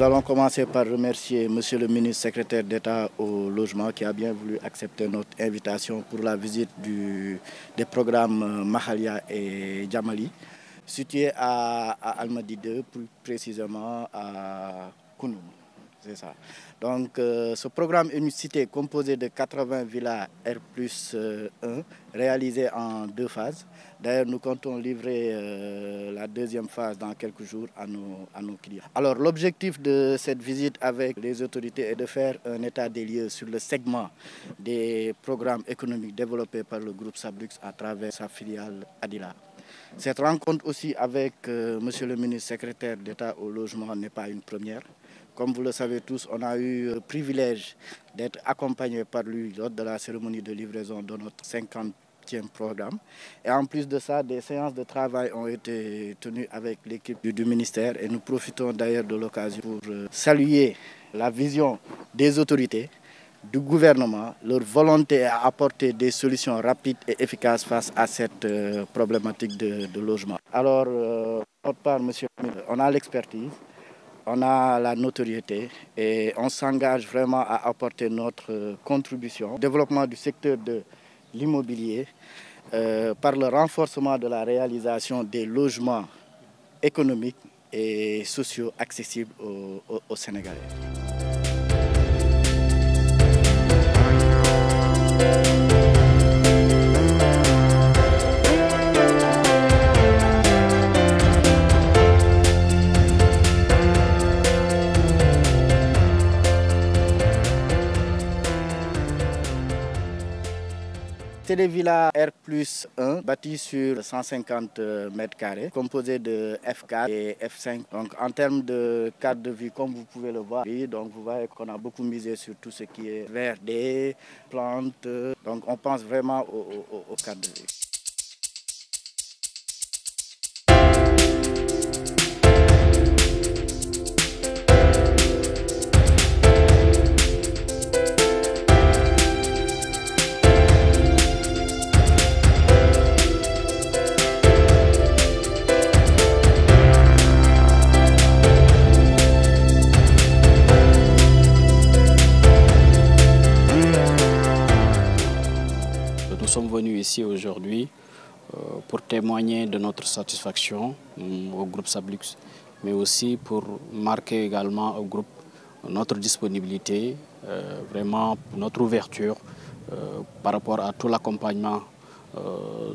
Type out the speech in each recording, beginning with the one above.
Nous allons commencer par remercier Monsieur le ministre secrétaire d'État au logement qui a bien voulu accepter notre invitation pour la visite des programmes Mahalia et Djamali, situés à Almadies 2, plus précisément à Kounoum. C'est ça. Donc, ce programme est une cité composée de 80 villas R+1 réalisées en 2 phases. D'ailleurs, nous comptons livrer la deuxième phase dans quelques jours à nos clients. Alors, l'objectif de cette visite avec les autorités est de faire un état des lieux sur le segment des programmes économiques développés par le groupe Sablux à travers sa filiale Adila. Cette rencontre aussi avec Monsieur le ministre secrétaire d'État au logement n'est pas une première. Comme vous le savez tous, on a eu le privilège d'être accompagné par lui lors de la cérémonie de livraison de notre 50e programme. Et en plus de ça, des séances de travail ont été tenues avec l'équipe du ministère et nous profitons d'ailleurs de l'occasion pour saluer la vision des autorités, du gouvernement, leur volonté à apporter des solutions rapides et efficaces face à cette problématique de logement. Alors, notre part, monsieur, on a l'expertise. On a la notoriété et on s'engage vraiment à apporter notre contribution au développement du secteur de l'immobilier par le renforcement de la réalisation des logements économiques et sociaux accessibles aux Sénégalais. C'est des villas R+1 bâties sur 150 mètres carrés, composées de F4 et F5. Donc en termes de cadre de vie, comme vous pouvez le voir, donc vous voyez qu'on a beaucoup misé sur tout ce qui est verdé, plantes. Donc on pense vraiment au cadre de vie. Nous sommes venus ici aujourd'hui pour témoigner de notre satisfaction au groupe Sablux, mais aussi pour marquer également au groupe notre disponibilité, vraiment notre ouverture par rapport à tout l'accompagnement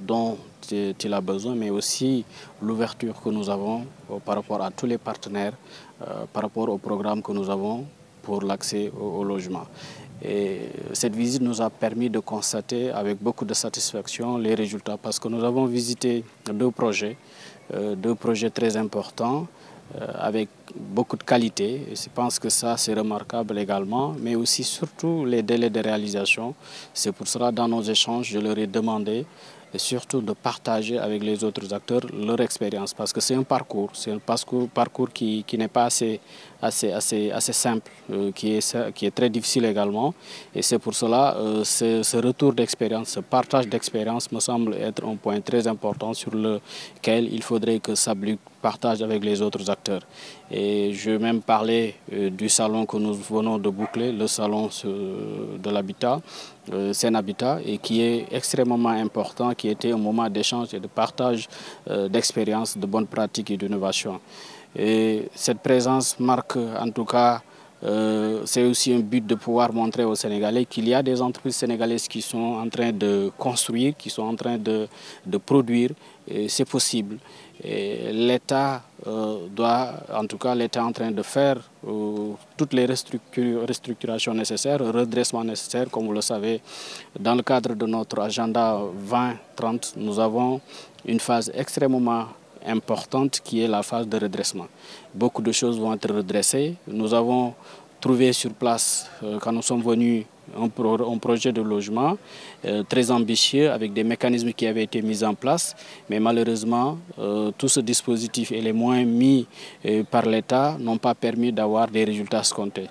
dont il a besoin, mais aussi l'ouverture que nous avons par rapport à tous les partenaires, par rapport au programme que nous avons pour l'accès au logement. Et cette visite nous a permis de constater avec beaucoup de satisfaction les résultats parce que nous avons visité 2 projets très importants avec beaucoup de qualité. Et je pense que ça c'est remarquable également, mais aussi surtout les délais de réalisation. C'est pour cela dans nos échanges je leur ai demandé et surtout de partager avec les autres acteurs leur expérience parce que c'est un parcours qui n'est pas assez simple, qui est très difficile également. Et c'est pour cela ce retour d'expérience, ce partage d'expérience me semble être un point très important sur lequel il faudrait que Sablux partage avec les autres acteurs. Et je vais même parler du salon que nous venons de boucler, le salon de l'habitat, Sen-Habitat, et qui est extrêmement important, qui était un moment d'échange et de partage d'expériences, de bonnes pratiques et d'innovation. Et cette présence marque en tout cas, c'est aussi un but de pouvoir montrer aux Sénégalais qu'il y a des entreprises sénégalaises qui sont en train de construire, qui sont en train de produire, et c'est possible. L'État l'État est en train de faire toutes les restructurations nécessaires, redressements nécessaires. Comme vous le savez, dans le cadre de notre agenda 2030, nous avons une phase extrêmement importante qui est la phase de redressement. Beaucoup de choses vont être redressées. Nous avons trouvé sur place, quand nous sommes venus un projet de logement très ambitieux avec des mécanismes qui avaient été mis en place. Mais malheureusement, tout ce dispositif et les moyens mis par l'État n'ont pas permis d'avoir des résultats escomptés.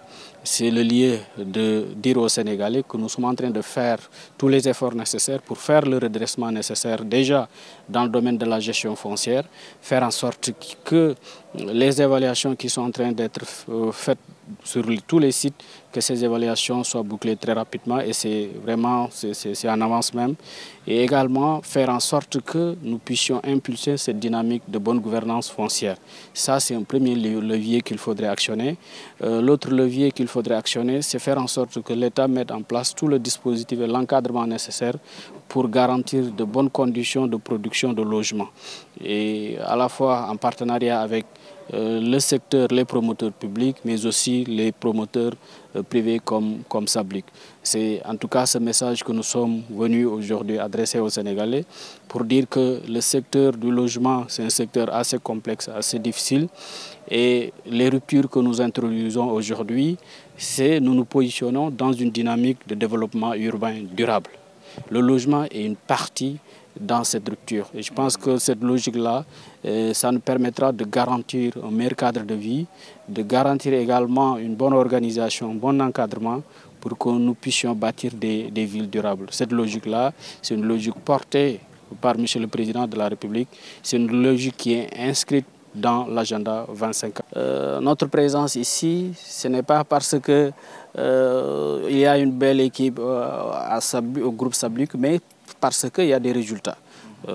C'est le lieu de dire aux Sénégalais que nous sommes en train de faire tous les efforts nécessaires pour faire le redressement nécessaire déjà dans le domaine de la gestion foncière, faire en sorte que les évaluations qui sont en train d'être faites sur tous les sites, que ces évaluations soient bouclées très rapidement et c'est vraiment c'est en avance même. Et également faire en sorte que nous puissions impulser cette dynamique de bonne gouvernance foncière. Ça, c'est un premier levier qu'il faudrait actionner. L'autre levier qu'il faudrait actionner, c'est faire en sorte que l'État mette en place tout le dispositif et l'encadrement nécessaire pour garantir de bonnes conditions de production de logements. Et à la fois en partenariat avec le secteur, les promoteurs publics, mais aussi les promoteurs privés comme Sablic. C'est en tout cas ce message que nous sommes venus aujourd'hui adresser aux Sénégalais pour dire que le secteur du logement, c'est un secteur assez complexe, assez difficile. Et les ruptures que nous introduisons aujourd'hui, c'est nous nous positionnons dans une dynamique de développement urbain durable. Le logement est une partie dans cette rupture. Et je pense que cette logique-là, ça nous permettra de garantir un meilleur cadre de vie, de garantir également une bonne organisation, un bon encadrement pour que nous puissions bâtir des villes durables. Cette logique-là, c'est une logique portée par M. le Président de la République. C'est une logique qui est inscrite dans l'agenda 25 ans. Notre présence ici, ce n'est pas parce que il y a une belle équipe au groupe Sablic, mais parce qu'il y a des résultats.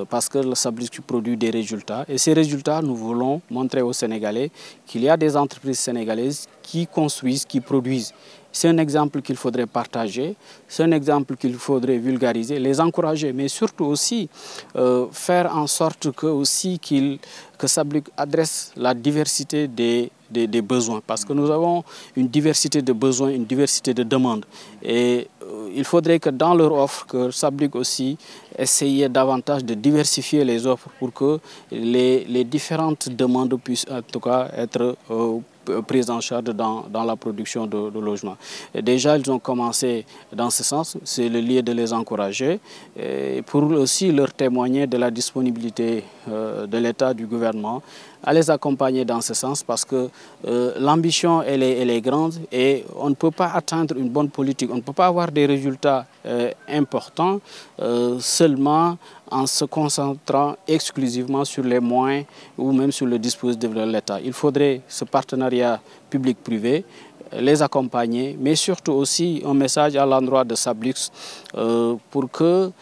Parce que le Sablic produit des résultats. Et ces résultats, nous voulons montrer aux Sénégalais qu'il y a des entreprises sénégalaises qui construisent, qui produisent. C'est un exemple qu'il faudrait partager, c'est un exemple qu'il faudrait vulgariser, les encourager, mais surtout aussi faire en sorte que Sablic adresse la diversité des besoins. Parce que nous avons une diversité de besoins, une diversité de demandes. Et il faudrait que dans leur offre, que Sablic aussi essaye davantage de diversifier les offres pour que les différentes demandes puissent en tout cas être prises en charge dans la production de logements. Et déjà, ils ont commencé dans ce sens, c'est le lieu de les encourager et pour aussi leur témoigner de la disponibilité de l'État, du gouvernement, à les accompagner dans ce sens parce que l'ambition, elle est grande et on ne peut pas atteindre une bonne politique, on ne peut pas avoir des résultats importants seulement en se concentrant exclusivement sur les moyens ou même sur le dispositif de l'État. Il faudrait ce partenariat public-privé, les accompagner, mais surtout aussi un message à l'endroit de Sablic pour que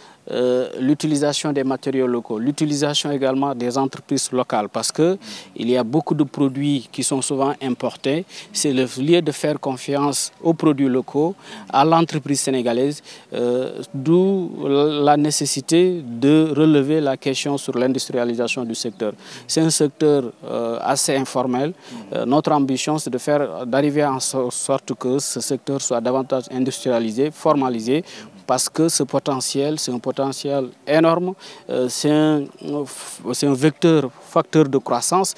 l'utilisation des matériaux locaux, l'utilisation également des entreprises locales, parce qu'il y a beaucoup de produits qui sont souvent importés. C'est le lieu de faire confiance aux produits locaux, à l'entreprise sénégalaise, d'où la nécessité de relever la question sur l'industrialisation du secteur. C'est un secteur assez informel. Notre ambition, c'est d'arriver en sorte que ce secteur soit davantage industrialisé, formalisé, parce que ce potentiel, c'est un potentiel énorme, c'est un facteur de croissance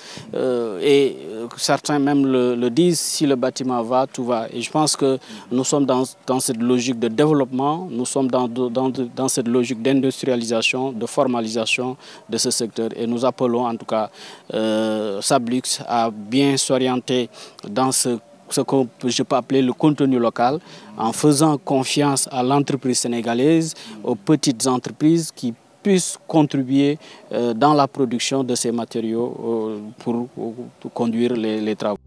et certains même le disent, si le bâtiment va, tout va. Et je pense que nous sommes dans cette logique de développement, nous sommes dans cette logique d'industrialisation, de formalisation de ce secteur et nous appelons en tout cas Sablic à bien s'orienter dans ce que je peux appeler le contenu local, en faisant confiance à l'entreprise sénégalaise, aux petites entreprises qui puissent contribuer dans la production de ces matériaux pour conduire les travaux.